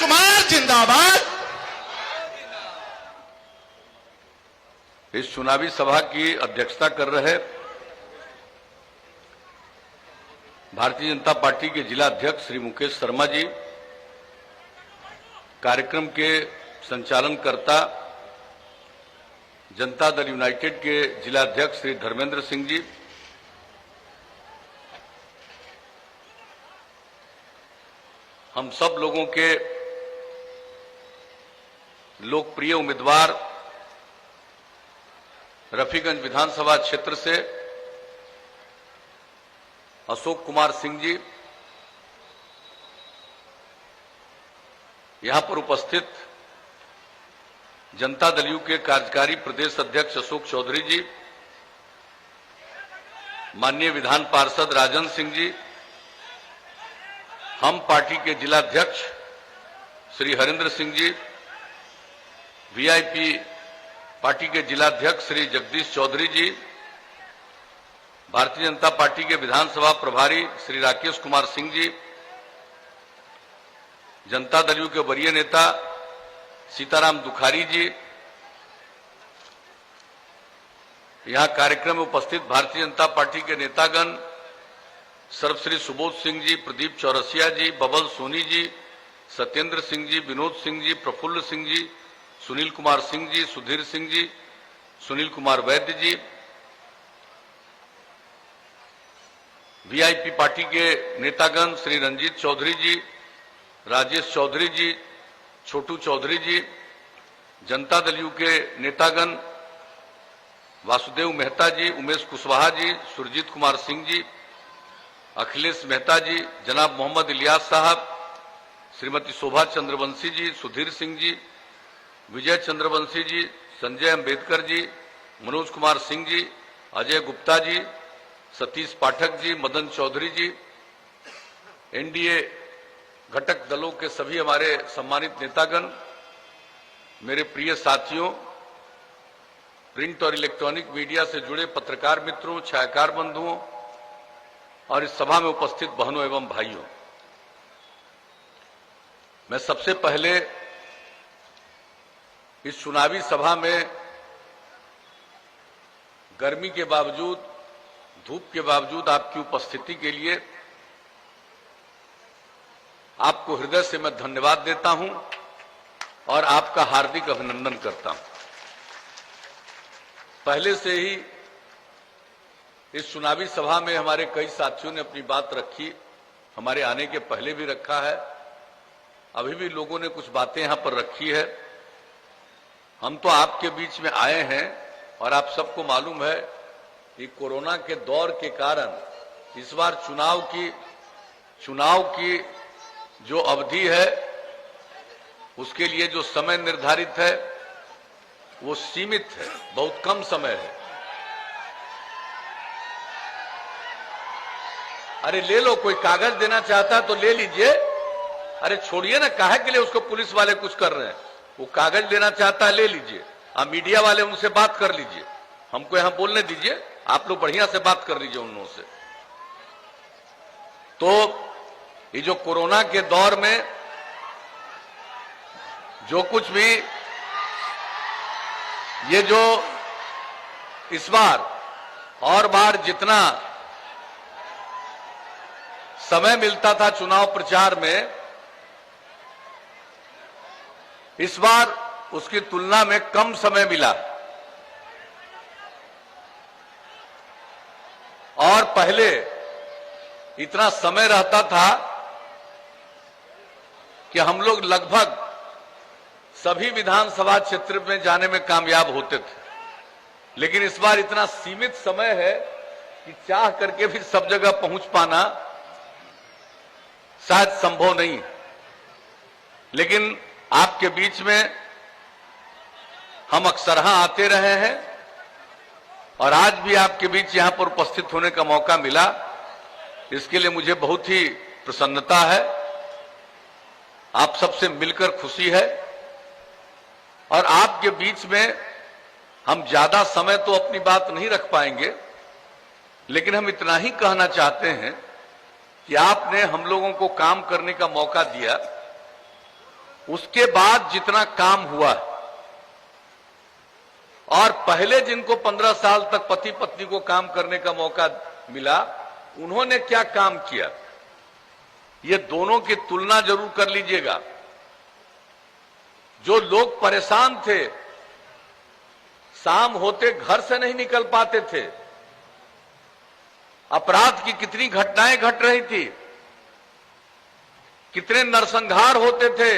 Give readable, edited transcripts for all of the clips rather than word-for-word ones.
कुमार जिंदाबाद। इस चुनावी सभा की अध्यक्षता कर रहे भारतीय जनता पार्टी के जिला अध्यक्ष श्री मुकेश शर्मा जी, कार्यक्रम के संचालनकर्ता जनता दल यूनाइटेड के जिला अध्यक्ष श्री धर्मेंद्र सिंह जी, हम सब लोगों के लोकप्रिय उम्मीदवार रफीगंज विधानसभा क्षेत्र से अशोक कुमार सिंह जी, यहां पर उपस्थित जनता दल यू के कार्यकारी प्रदेश अध्यक्ष अशोक चौधरी जी, माननीय विधान पार्षद राजन सिंह जी, हम पार्टी के जिला अध्यक्ष श्री हरिंद्र सिंह जी, वीआईपी पार्टी के जिला अध्यक्ष श्री जगदीश चौधरी जी, भारतीय जनता पार्टी के विधानसभा प्रभारी श्री राकेश कुमार सिंह जी, जनता दल यू के वरीय नेता सीताराम दुखारी जी, यहां कार्यक्रम में उपस्थित भारतीय जनता पार्टी के नेतागण सर्वश्री सुबोध सिंह जी, प्रदीप चौरसिया जी, बबल सोनी जी, सत्येंद्र सिंह जी, विनोद सिंह जी, प्रफुल्ल सिंह जी, सुनील कुमार सिंह जी, सुधीर सिंह जी, सुनील कुमार वैद्य जी, वीआईपी पार्टी के नेतागण श्री रंजीत चौधरी जी, राजेश चौधरी जी, छोटू चौधरी जी, जनता दल यू के नेतागण वासुदेव मेहता जी, उमेश कुशवाहा जी, सुरजीत कुमार सिंह जी, अखिलेश मेहता जी, जनाब मोहम्मद इलियास साहब, श्रीमती शोभा चंद्रवंशी जी, सुधीर सिंह जी, विजय चंद्रवंशी जी, संजय अंबेडकर जी, मनोज कुमार सिंह जी, अजय गुप्ता जी, सतीश पाठक जी, मदन चौधरी जी, एनडीए घटक दलों के सभी हमारे सम्मानित नेतागण, मेरे प्रिय साथियों, प्रिंट और इलेक्ट्रॉनिक मीडिया से जुड़े पत्रकार मित्रों, छायाकार बंधुओं और इस सभा में उपस्थित बहनों एवं भाइयों, मैं सबसे पहले इस चुनावी सभा में गर्मी के बावजूद, धूप के बावजूद आपकी उपस्थिति के लिए आपको हृदय से मैं धन्यवाद देता हूं और आपका हार्दिक अभिनंदन करता हूं। पहले से ही इस चुनावी सभा में हमारे कई साथियों ने अपनी बात रखी, हमारे आने के पहले भी रखा है, अभी भी लोगों ने कुछ बातें यहां पर रखी है। हम तो आपके बीच में आए हैं और आप सबको मालूम है कि कोरोना के दौर के कारण इस बार चुनाव की जो अवधि है, उसके लिए जो समय निर्धारित है वो सीमित है, बहुत कम समय है। अरे ले लो, कोई कागज देना चाहता है तो ले लीजिए। अरे छोड़िए ना, काहे के लिए उसको पुलिस वाले कुछ कर रहे हैं? वो कागज लेना चाहता है ले लीजिए, आप मीडिया वाले उनसे बात कर लीजिए, हमको यहां बोलने दीजिए, आप लोग बढ़िया से बात कर लीजिए उन लोगों से। तो ये जो कोरोना के दौर में जो कुछ भी ये जो इस बार और बार जितना समय मिलता था चुनाव प्रचार में, इस बार उसकी तुलना में कम समय मिला। और पहले इतना समय रहता था कि हम लोग लगभग सभी विधानसभा क्षेत्र में जाने में कामयाब होते थे, लेकिन इस बार इतना सीमित समय है कि चाह करके भी सब जगह पहुंच पाना शायद संभव नहीं। लेकिन आपके बीच में हम अक्सरहा आते रहे हैं और आज भी आपके बीच यहां पर उपस्थित होने का मौका मिला, इसके लिए मुझे बहुत ही प्रसन्नता है। आप सबसे मिलकर खुशी है और आपके बीच में हम ज्यादा समय तो अपनी बात नहीं रख पाएंगे, लेकिन हम इतना ही कहना चाहते हैं कि आपने हम लोगों को काम करने का मौका दिया उसके बाद जितना काम हुआ और पहले जिनको 15 साल तक पति पत्नी को काम करने का मौका मिला, उन्होंने क्या काम किया, ये दोनों की तुलना जरूर कर लीजिएगा। जो लोग परेशान थे, शाम होते घर से नहीं निकल पाते थे, अपराध की कितनी घटनाएं घट रही थी, कितने नरसंहार होते थे,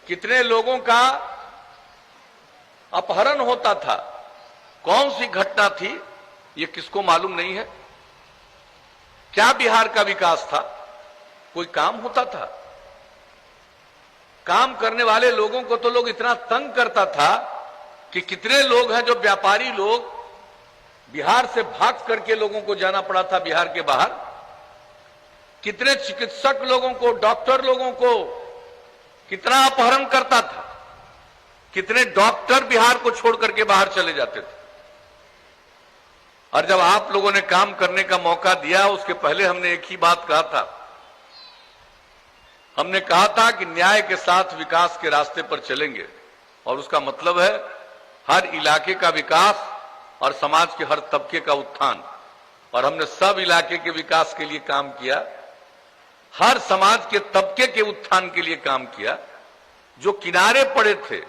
कितने लोगों का अपहरण होता था, कौन सी घटना थी, ये किसको मालूम नहीं है। क्या बिहार का विकास था? कोई काम होता था? काम करने वाले लोगों को तो लोग इतना तंग करता था कि कितने लोग हैं जो व्यापारी लोग बिहार से भाग करके लोगों को जाना पड़ा था बिहार के बाहर। कितने चिकित्सक लोगों को, डॉक्टर लोगों को कितना अपहरण करता था, कितने डॉक्टर बिहार को छोड़ करके बाहर चले जाते थे। और जब आप लोगों ने काम करने का मौका दिया, उसके पहले हमने एक ही बात कहा था, हमने कहा था कि न्याय के साथ विकास के रास्ते पर चलेंगे, और उसका मतलब है हर इलाके का विकास और समाज के हर तबके का उत्थान। और हमने सब इलाके के विकास के लिए काम किया, हर समाज के तबके के उत्थान के लिए काम किया। जो किनारे पड़े थे,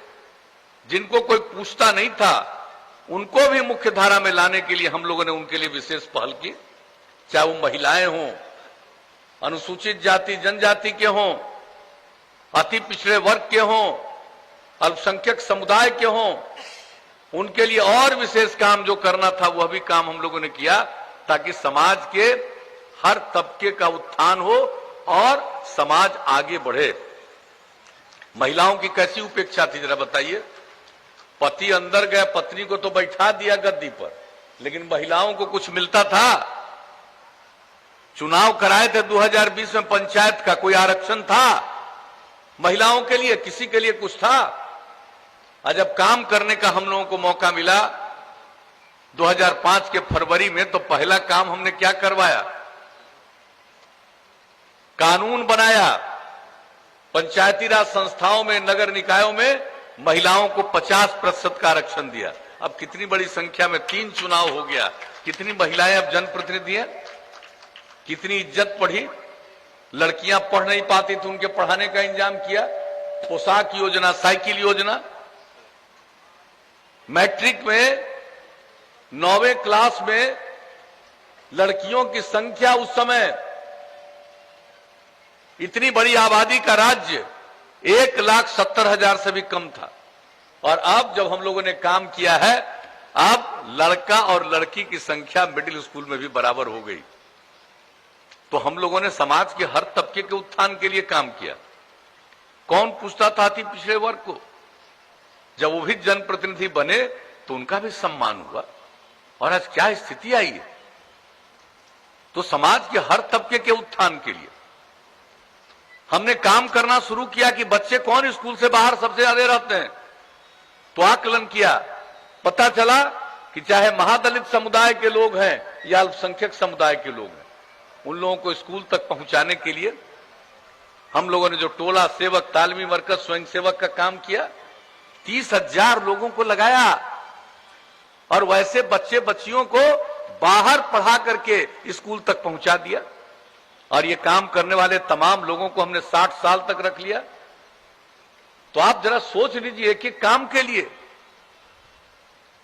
जिनको कोई पूछता नहीं था, उनको भी मुख्य धारा में लाने के लिए हम लोगों ने उनके लिए विशेष पहल की। चाहे वो महिलाएं हों, अनुसूचित जाति जनजाति के हों, अति पिछड़े वर्ग के हों, अल्पसंख्यक समुदाय के हों, उनके लिए और विशेष काम जो करना था वह भी काम हम लोगों ने किया, ताकि समाज के हर तबके का उत्थान हो और समाज आगे बढ़े। महिलाओं की कैसी उपेक्षा थी जरा बताइए। पति अंदर गए, पत्नी को तो बैठा दिया गद्दी पर, लेकिन महिलाओं को कुछ मिलता था? चुनाव कराए थे 2020 में पंचायत का, कोई आरक्षण था महिलाओं के लिए? किसी के लिए कुछ था? और जब काम करने का हम लोगों को मौका मिला 2005 के फरवरी में, तो पहला काम हमने क्या करवाया? कानून बनाया। पंचायती राज संस्थाओं में, नगर निकायों में महिलाओं को 50% का आरक्षण दिया। अब कितनी बड़ी संख्या में 3 चुनाव हो गया, कितनी महिलाएं अब जनप्रतिनिधि हैं, कितनी इज्जत बढ़ी। लड़कियां पढ़ नहीं पाती थी, उनके पढ़ाने का इंतजाम किया। पोशाक योजना, साइकिल योजना। मैट्रिक में 9वीं क्लास में लड़कियों की संख्या उस समय, इतनी बड़ी आबादी का राज्य, 1,70,000 से भी कम था। और अब जब हम लोगों ने काम किया है, अब लड़का और लड़की की संख्या मिडिल स्कूल में भी बराबर हो गई। तो हम लोगों ने समाज के हर तबके के उत्थान के लिए काम किया। कौन पूछता था अति पिछड़े वर्ग को? जब वो भी जनप्रतिनिधि बने तो उनका भी सम्मान हुआ। और आज क्या स्थिति आई है? तो समाज के हर तबके के उत्थान के लिए हमने काम करना शुरू किया कि बच्चे कौन स्कूल से बाहर सबसे ज्यादा रहते हैं। तो आकलन किया, पता चला कि चाहे महादलित समुदाय के लोग हैं या अल्पसंख्यक समुदाय के लोग हैं, उन लोगों को स्कूल तक पहुंचाने के लिए हम लोगों ने जो टोला सेवक, तालमी मरकज, स्वयं सेवक का काम किया, 30,000 लोगों को लगाया और वैसे बच्चे बच्चियों को बाहर पढ़ा करके स्कूल तक पहुंचा दिया। और ये काम करने वाले तमाम लोगों को हमने 60 साल तक रख लिया। तो आप जरा सोच लीजिए कि काम के लिए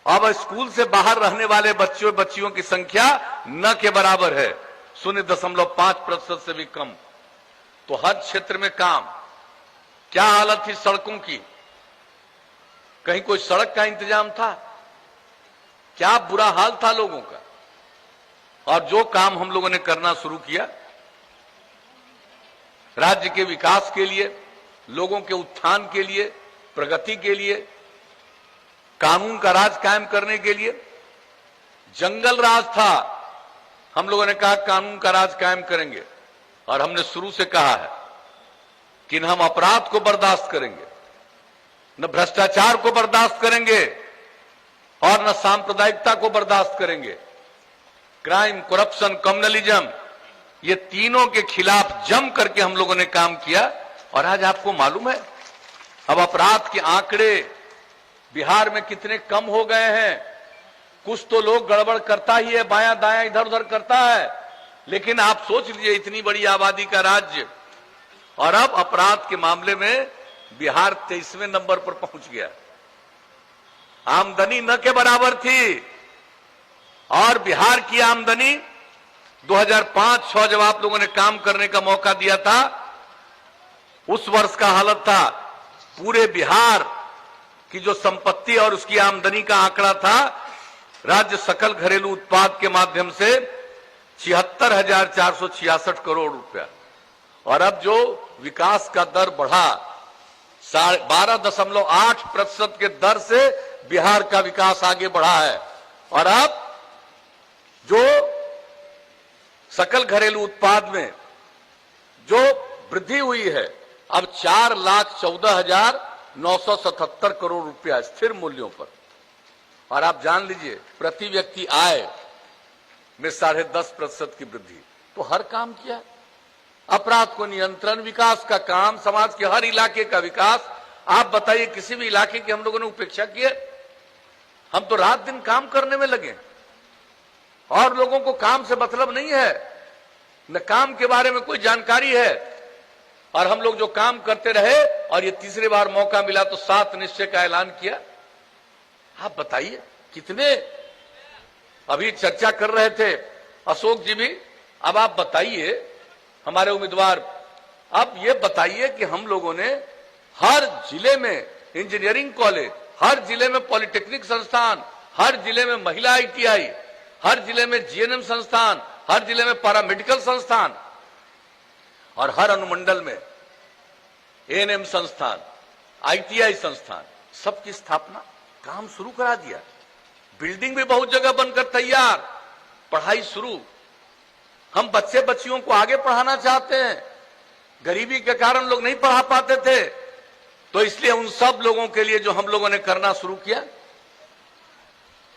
अब स्कूल से बाहर रहने वाले बच्चों बच्चियों की संख्या न के बराबर है, 0.5% से भी कम। तो हर क्षेत्र में काम। क्या हालत थी सड़कों की? कहीं कोई सड़क का इंतजाम था? क्या बुरा हाल था लोगों का। और जो काम हम लोगों ने करना शुरू किया राज्य के विकास के लिए, लोगों के उत्थान के लिए, प्रगति के लिए, कानून का राज कायम करने के लिए। जंगल राज था, हम लोगों ने कहा कानून का राज कायम करेंगे। और हमने शुरू से कहा है कि न हम अपराध को बर्दाश्त करेंगे, न भ्रष्टाचार को बर्दाश्त करेंगे और न सांप्रदायिकता को बर्दाश्त करेंगे। क्राइम, करप्शन, कम्युनलिज्म, ये तीनों के खिलाफ जम करके हम लोगों ने काम किया। और आज आपको मालूम है अब अपराध के आंकड़े बिहार में कितने कम हो गए हैं। कुछ तो लोग गड़बड़ करता ही है, बायां दायां इधर उधर करता है, लेकिन आप सोच लीजिए इतनी बड़ी आबादी का राज्य और अब अपराध के मामले में बिहार 23वें नंबर पर पहुंच गया। आमदनी न के बराबर थी और बिहार की आमदनी 2005-06 जब आप लोगों ने काम करने का मौका दिया था, उस वर्ष का हालत था पूरे बिहार की जो संपत्ति और उसकी आमदनी का आंकड़ा था राज्य सकल घरेलू उत्पाद के माध्यम से 76,466 करोड़ रुपया। और अब जो विकास का दर बढ़ा 12.8% के दर से बिहार का विकास आगे बढ़ा है। और अब जो सकल घरेलू उत्पाद में जो वृद्धि हुई है अब 4,14,977 करोड़ रुपया स्थिर मूल्यों पर। और आप जान लीजिए प्रति व्यक्ति आय में 10.5% की वृद्धि। तो हर काम किया, अपराध को नियंत्रण, विकास का काम, समाज के हर इलाके का विकास। आप बताइए किसी भी इलाके की हम लोगों ने उपेक्षा की है? हम तो रात दिन काम करने में लगे और लोगों को काम से मतलब नहीं है, न काम के बारे में कोई जानकारी है। और हम लोग जो काम करते रहे और ये तीसरी बार मौका मिला तो 7 निश्चय का ऐलान किया। आप बताइए कितने अभी चर्चा कर रहे थे अशोक जी भी। अब आप बताइए हमारे उम्मीदवार, अब ये बताइए कि हम लोगों ने हर जिले में इंजीनियरिंग कॉलेज, हर जिले में पॉलिटेक्निक संस्थान, हर जिले में महिला ITI, हर जिले में GNM संस्थान, हर जिले में पैरामेडिकल संस्थान और हर अनुमंडल में ANM संस्थान, ITI संस्थान, सबकी स्थापना, काम शुरू करा दिया। बिल्डिंग भी बहुत जगह बनकर तैयार, पढ़ाई शुरू। हम बच्चे बच्चियों को आगे पढ़ाना चाहते हैं। गरीबी के कारण लोग नहीं पढ़ा पाते थे, तो इसलिए उन सब लोगों के लिए जो हम लोगों ने करना शुरू किया,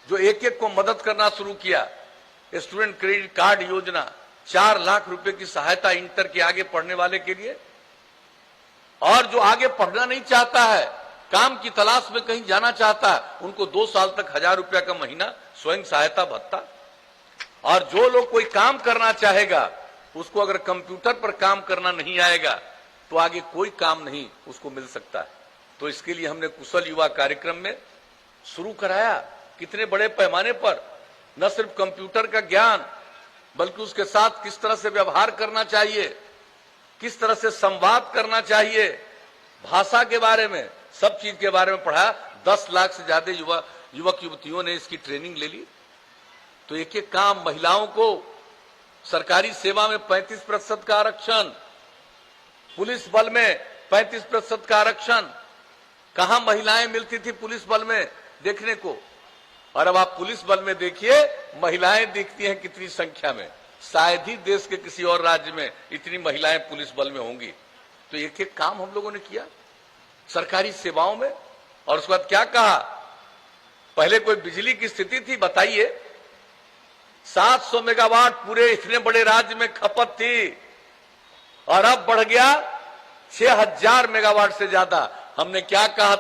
जो एक एक को मदद करना शुरू किया, स्टूडेंट क्रेडिट कार्ड योजना, 4 लाख रुपए की सहायता इंटर के आगे पढ़ने वाले के लिए। और जो आगे पढ़ना नहीं चाहता है, काम की तलाश में कहीं जाना चाहता है, उनको 2 साल तक 1,000 रुपया का महीना स्वयं सहायता भत्ता। और जो लोग कोई काम करना चाहेगा, उसको अगर कंप्यूटर पर काम करना नहीं आएगा तो आगे कोई काम नहीं उसको मिल सकता है। तो इसके लिए हमने कुशल युवा कार्यक्रम में शुरू कराया। कितने बड़े पैमाने पर न सिर्फ कंप्यूटर का ज्ञान बल्कि उसके साथ किस तरह से व्यवहार करना चाहिए, किस तरह से संवाद करना चाहिए, भाषा के बारे में, सब चीज के बारे में पढ़ाया। 10 लाख से ज्यादा युवक युवतियों ने इसकी ट्रेनिंग ले ली। तो एक एक काम, महिलाओं को सरकारी सेवा में 35% का आरक्षण, पुलिस बल में 35% का आरक्षण। कहां महिलाएं मिलती थी पुलिस बल में देखने को, और अब आप पुलिस बल में देखिए महिलाएं दिखती हैं कितनी संख्या में। शायद ही देश के किसी और राज्य में इतनी महिलाएं पुलिस बल में होंगी। तो एक एक काम हम लोगों ने किया सरकारी सेवाओं में। और उसके बाद क्या कहा, पहले कोई बिजली की स्थिति थी बताइए, 700 मेगावाट पूरे इतने बड़े राज्य में खपत थी और अब बढ़ गया 6,000 मेगावाट से ज्यादा। हमने क्या कहा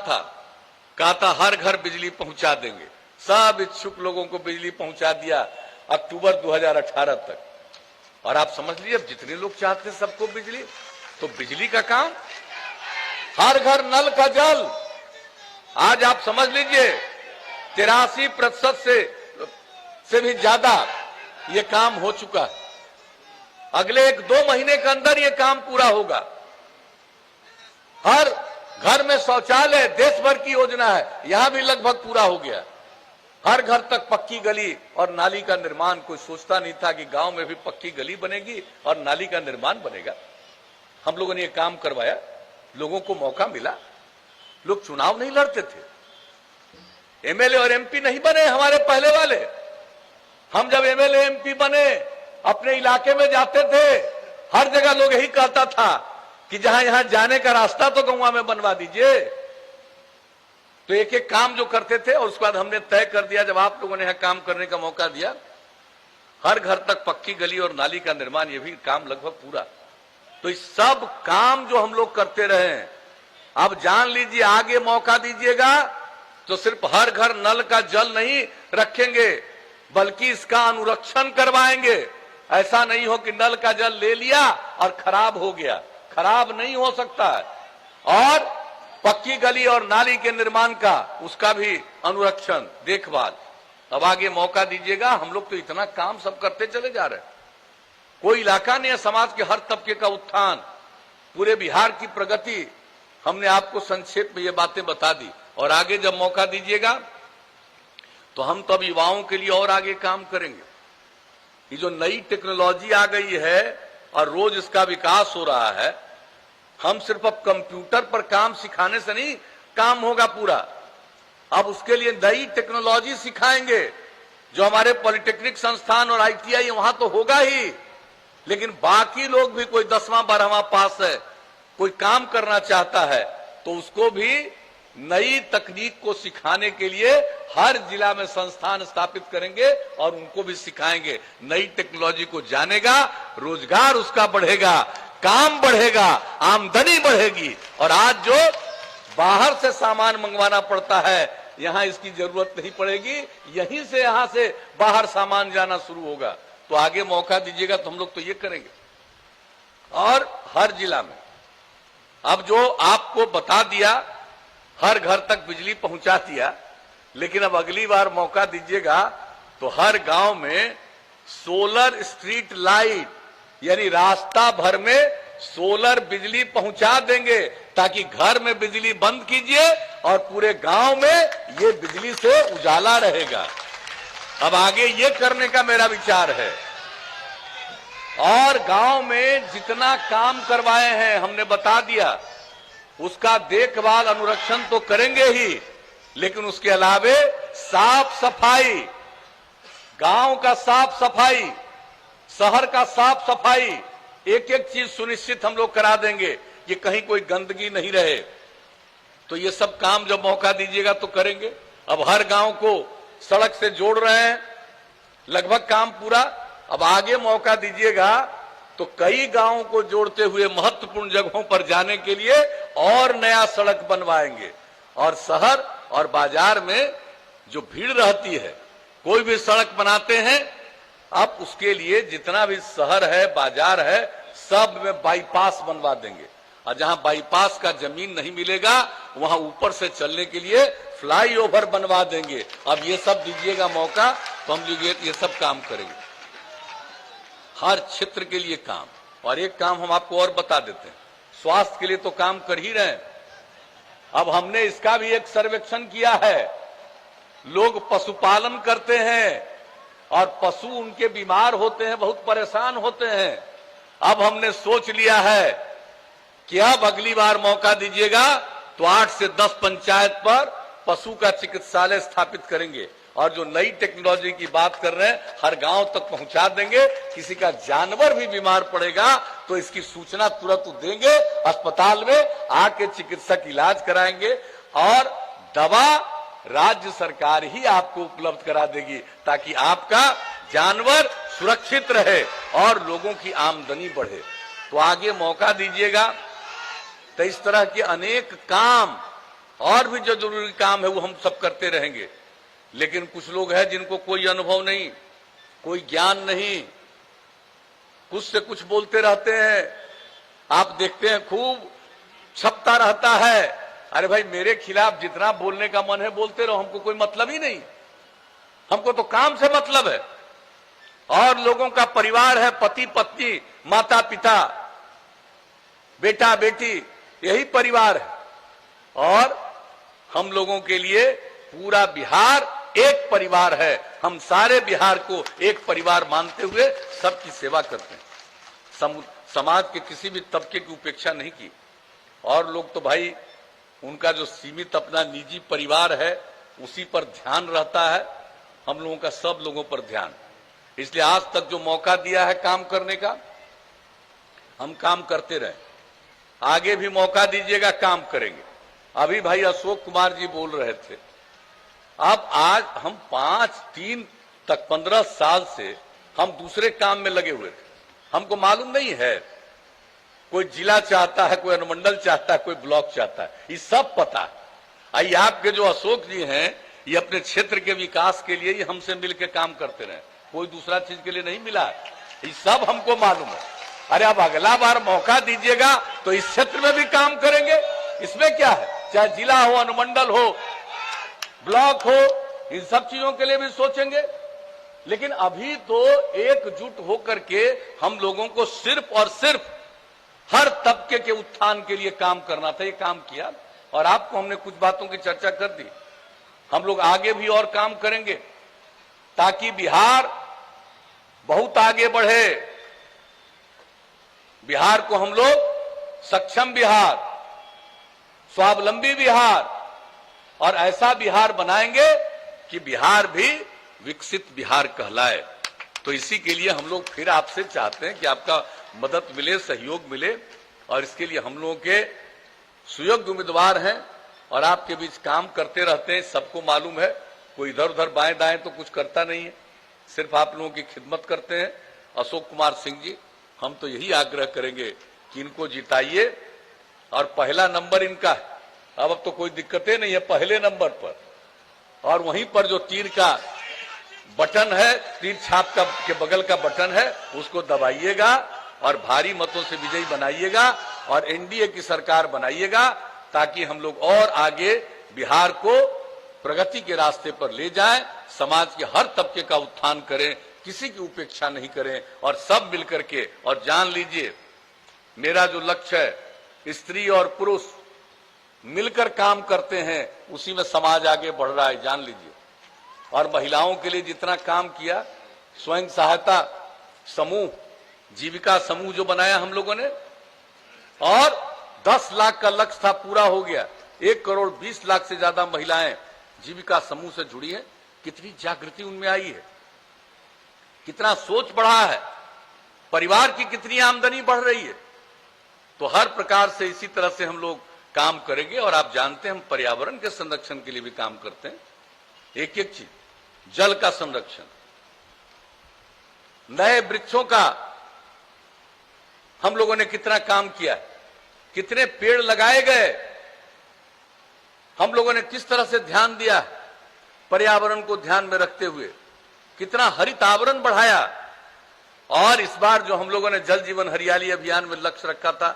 था हर घर बिजली पहुंचा देंगे। सब इच्छुक लोगों को बिजली पहुंचा दिया अक्टूबर 2018 तक। और आप समझ लीजिए अब जितने लोग चाहते हैं सबको बिजली, तो बिजली का काम, हर घर नल का जल। आज आप समझ लीजिए 83% से भी ज्यादा ये काम हो चुका है। अगले 1-2 महीने के अंदर ये काम पूरा होगा। हर घर में शौचालय देश भर की योजना है, यहां भी लगभग पूरा हो गया। हर घर तक पक्की गली और नाली का निर्माण। कोई सोचता नहीं था कि गांव में भी पक्की गली बनेगी और नाली का निर्माण बनेगा। हम लोगों ने ये काम करवाया, लोगों को मौका मिला। लोग चुनाव नहीं लड़ते थे, MLA और MP नहीं बने हमारे पहले वाले। हम जब MLA MP बने अपने इलाके में जाते थे, हर जगह लोग यही कहता था कि जहां यहां जाने का रास्ता तो गौवा में बनवा दीजिए। तो एक एक काम जो करते थे, और उसके बाद हमने तय कर दिया जब आप लोगों ने यहां काम करने का मौका दिया, हर घर तक पक्की गली और नाली का निर्माण, ये भी काम लगभग पूरा। तो इस सब काम जो हम लोग करते रहे हैं, अब जान लीजिए आगे मौका दीजिएगा तो सिर्फ हर घर नल का जल नहीं रखेंगे, बल्कि इसका अनुरक्षण करवाएंगे। ऐसा नहीं हो कि नल का जल ले लिया और खराब हो गया, खराब नहीं हो सकता है। और पक्की गली और नाली के निर्माण का, उसका भी अनुरक्षण, देखभाल। अब आगे मौका दीजिएगा, हम लोग तो इतना काम सब करते चले जा रहे हैं। कोई इलाका नहीं है, समाज के हर तबके का उत्थान, पूरे बिहार की प्रगति, हमने आपको संक्षेप में ये बातें बता दी। और आगे जब मौका दीजिएगा तो हम तब युवाओं के लिए और आगे काम करेंगे। ये जो नई टेक्नोलॉजी आ गई है और रोज इसका विकास हो रहा है, हम सिर्फ अब कंप्यूटर पर काम सिखाने से नहीं काम होगा पूरा। अब उसके लिए नई टेक्नोलॉजी सिखाएंगे। जो हमारे पॉलिटेक्निक संस्थान और ITI वहां तो होगा ही, लेकिन बाकी लोग भी, कोई 10वां 12वां पास है, कोई काम करना चाहता है, तो उसको भी नई तकनीक को सिखाने के लिए हर जिला में संस्थान स्थापित करेंगे और उनको भी सिखाएंगे। नई टेक्नोलॉजी को जानेगा, रोजगार उसका बढ़ेगा, काम बढ़ेगा, आमदनी बढ़ेगी। और आज जो बाहर से सामान मंगवाना पड़ता है, यहां इसकी जरूरत नहीं पड़ेगी, यहीं से यहां से बाहर सामान जाना शुरू होगा। तो आगे मौका दीजिएगा तो हम लोग तो ये करेंगे। और हर जिला में अब जो आपको बता दिया, हर घर तक बिजली पहुंचा दिया, लेकिन अब अगली बार मौका दीजिएगा तो हर गांव में सोलर स्ट्रीट लाइट, यानी रास्ता भर में सोलर बिजली पहुंचा देंगे, ताकि घर में बिजली बंद कीजिए और पूरे गांव में ये बिजली से उजाला रहेगा। अब आगे ये करने का मेरा विचार है। और गांव में जितना काम करवाए हैं हमने बता दिया, उसका देखभाल अनुरक्षण तो करेंगे ही, लेकिन उसके अलावे साफ सफाई, गांव का साफ सफाई, शहर का साफ सफाई, एक एक चीज सुनिश्चित हम लोग करा देंगे कि कहीं कोई गंदगी नहीं रहे। तो ये सब काम जब मौका दीजिएगा तो करेंगे। अब हर गांव को सड़क से जोड़ रहे हैं, लगभग काम पूरा। अब आगे मौका दीजिएगा तो कई गांवों को जोड़ते हुए महत्वपूर्ण जगहों पर जाने के लिए और नया सड़क बनवाएंगे। और शहर और बाजार में जो भीड़ रहती है, कोई भी सड़क बनाते हैं, अब उसके लिए जितना भी शहर है, बाजार है, सब में बाईपास बनवा देंगे। और जहां बाईपास का जमीन नहीं मिलेगा, वहां ऊपर से चलने के लिए फ्लाईओवर बनवा देंगे। अब ये सब दीजिएगा मौका तो हम ये सब काम करेंगे, हर क्षेत्र के लिए काम। और एक काम हम आपको और बता देते हैं, स्वास्थ्य के लिए तो काम कर ही रहे हैं। अब हमने इसका भी एक सर्वेक्षण किया है। लोग पशुपालन करते हैं और पशु उनके बीमार होते हैं, बहुत परेशान होते हैं। अब हमने सोच लिया है कि अब अगली बार मौका दीजिएगा तो 8 से 10 पंचायत पर पशु का चिकित्सालय स्थापित करेंगे। और जो नई टेक्नोलॉजी की बात कर रहे हैं, हर गांव तक पहुंचा देंगे। किसी का जानवर भी बीमार पड़ेगा तो इसकी सूचना तुरंत देंगे, अस्पताल में आके चिकित्सक इलाज कराएंगे। और दवा राज्य सरकार ही आपको उपलब्ध करा देगी, ताकि आपका जानवर सुरक्षित रहे और लोगों की आमदनी बढ़े। तो आगे मौका दीजिएगा तो इस तरह के अनेक काम और भी जो जरूरी काम है वो हम सब करते रहेंगे। लेकिन कुछ लोग हैं जिनको कोई अनुभव नहीं, कोई ज्ञान नहीं, कुछ से कुछ बोलते रहते हैं। आप देखते हैं खूब छपता रहता है, अरे भाई मेरे खिलाफ जितना बोलने का मन है बोलते रहो, हमको कोई मतलब ही नहीं, हमको तो काम से मतलब है। और लोगों का परिवार है, पति पत्नी, माता पिता, बेटा बेटी, यही परिवार है। और हम लोगों के लिए पूरा बिहार एक परिवार है। हम सारे बिहार को एक परिवार मानते हुए सबकी सेवा करते हैं, समाज के किसी भी तबके की उपेक्षा नहीं की। और लोग तो भाई उनका जो सीमित अपना निजी परिवार है उसी पर ध्यान रहता है, हम लोगों का सब लोगों पर ध्यान। इसलिए आज तक जो मौका दिया है काम करने का, हम काम करते रहे। आगे भी मौका दीजिएगा, काम करेंगे। अभी भाई अशोक कुमार जी बोल रहे थे, अब आज हम 5-3 तक 15 साल से हम दूसरे काम में लगे हुए थे, हमको मालूम नहीं है। कोई जिला चाहता है, कोई अनुमंडल चाहता है, कोई ब्लॉक चाहता है, ये सब पता है। आइए आपके जो अशोक जी हैं, ये अपने क्षेत्र के विकास के लिए ही हमसे मिलकर काम करते रहे, कोई दूसरा चीज के लिए नहीं मिला, ये सब हमको मालूम है। अरे आप अगला बार मौका दीजिएगा तो इस क्षेत्र में भी काम करेंगे, इसमें क्या है, चाहे जिला हो, अनुमंडल हो, ब्लॉक हो, इन सब चीजों के लिए भी सोचेंगे। लेकिन अभी तो एकजुट होकर के हम लोगों को सिर्फ और सिर्फ हर तबके के उत्थान के लिए काम करना था, ये काम किया। और आपको हमने कुछ बातों की चर्चा कर दी, हम लोग आगे भी और काम करेंगे ताकि बिहार बहुत आगे बढ़े, बिहार को हम लोग सक्षम बिहार, स्वावलंबी बिहार और ऐसा बिहार बनाएंगे कि बिहार भी विकसित बिहार कहलाए। तो इसी के लिए हम लोग फिर आपसे चाहते हैं कि आपका मदद मिले, सहयोग मिले, और इसके लिए हम लोगों के सुयोग्य उम्मीदवार हैं और आपके बीच काम करते रहते हैं, सबको मालूम है। कोई इधर उधर बाएं दाएं तो कुछ करता नहीं है, सिर्फ आप लोगों की खिदमत करते हैं। अशोक कुमार सिंह जी, हम तो यही आग्रह करेंगे कि इनको जिताइए और पहला नंबर इनका है। अब तो कोई दिक्कतें नहीं है, पहले नंबर पर, और वहीं पर जो तीर का बटन है, तीर छाप का के बगल का बटन है, उसको दबाइएगा और भारी मतों से विजयी बनाइएगा और एनडीए की सरकार बनाइएगा, ताकि हम लोग और आगे बिहार को प्रगति के रास्ते पर ले जाएं, समाज के हर तबके का उत्थान करें, किसी की उपेक्षा नहीं करें और सब मिलकर के। और जान लीजिए, मेरा जो लक्ष्य है, स्त्री और पुरुष मिलकर काम करते हैं, उसी में समाज आगे बढ़ रहा है, जान लीजिए। और महिलाओं के लिए जितना काम किया, स्वयं सहायता समूह, जीविका समूह जो बनाया हम लोगों ने, और 10 लाख का लक्ष्य था, पूरा हो गया। 1 करोड़ 20 लाख से ज्यादा महिलाएं जीविका समूह से जुड़ी हैं। कितनी जागृति उनमें आई है, कितना सोच बढ़ा है, परिवार की कितनी आमदनी बढ़ रही है। तो हर प्रकार से इसी तरह से हम लोग काम करेंगे। और आप जानते हैं, हम पर्यावरण के संरक्षण के लिए भी काम करते हैं। एक एक चीज, जल का संरक्षण, नए वृक्षों का हम लोगों ने कितना काम किया, कितने पेड़ लगाए गए, हम लोगों ने किस तरह से ध्यान दिया पर्यावरण को ध्यान में रखते हुए, कितना हरित आवरण बढ़ाया। और इस बार जो हम लोगों ने जल जीवन हरियाली अभियान में लक्ष्य रखा था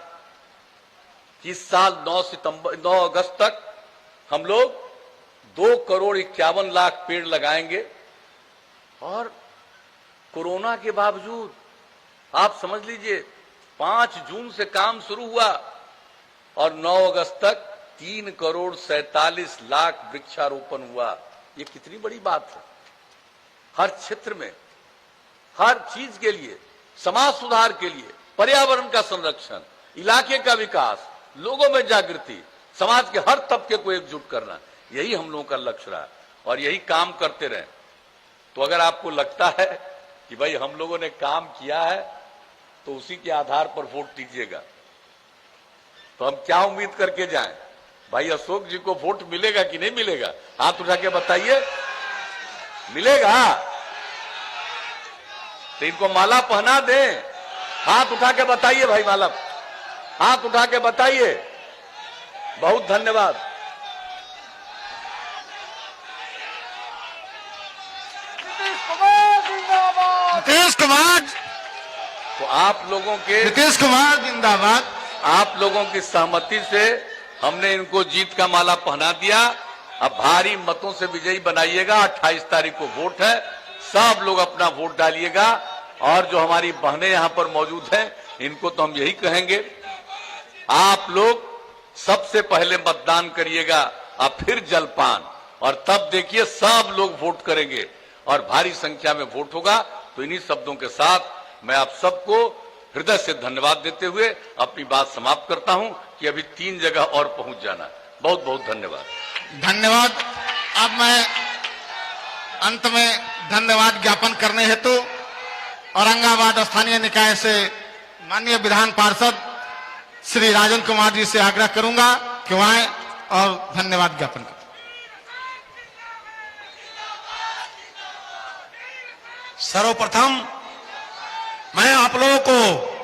कि इस साल 9 अगस्त तक हम लोग 2 करोड़ 51 लाख पेड़ लगाएंगे। और कोरोना के बावजूद आप समझ लीजिए, 5 जून से काम शुरू हुआ और 9 अगस्त तक 3 करोड़ 47 लाख वृक्षारोपण हुआ। ये कितनी बड़ी बात है। हर क्षेत्र में, हर चीज के लिए, समाज सुधार के लिए, पर्यावरण का संरक्षण, इलाके का विकास, लोगों में जागृति, समाज के हर तबके को एकजुट करना, यही हम लोगों का लक्ष्य रहा और यही काम करते रहे। तो अगर आपको लगता है कि भाई हम लोगों ने काम किया है तो उसी के आधार पर वोट दीजिएगा, तो हम क्या उम्मीद करके जाएं? भाई अशोक जी को वोट मिलेगा कि नहीं मिलेगा? हाथ उठा के बताइए। मिलेगा तो इनको माला पहना दें। हाथ उठा के बताइए भाई, माला हाथ उठा के बताइए। बहुत धन्यवाद। नीतीश कुमार, तो आप लोगों के, नीतीश कुमार जिंदाबाद, आप लोगों की सहमति से हमने इनको जीत का माला पहना दिया। अब भारी मतों से विजयी बनाइएगा। 28 तारीख को वोट है, सब लोग अपना वोट डालिएगा। और जो हमारी बहनें यहां पर मौजूद हैं, इनको तो हम यही कहेंगे, आप लोग सबसे पहले मतदान करिएगा और फिर जलपान, और तब देखिए सब लोग वोट करेंगे और भारी संख्या में वोट होगा। तो इन्हीं शब्दों के साथ मैं आप सबको हृदय से धन्यवाद देते हुए अपनी बात समाप्त करता हूं कि अभी 3 जगह और पहुंच जाना है। बहुत बहुत धन्यवाद। धन्यवाद। अब मैं अंत में धन्यवाद ज्ञापन करने हेतु औरंगाबाद स्थानीय निकाय से माननीय विधान पार्षद श्री राजन कुमार जी से आग्रह करूंगा कि वह आए और धन्यवाद ज्ञापन करें। सर्वप्रथम मैं आप लोगों को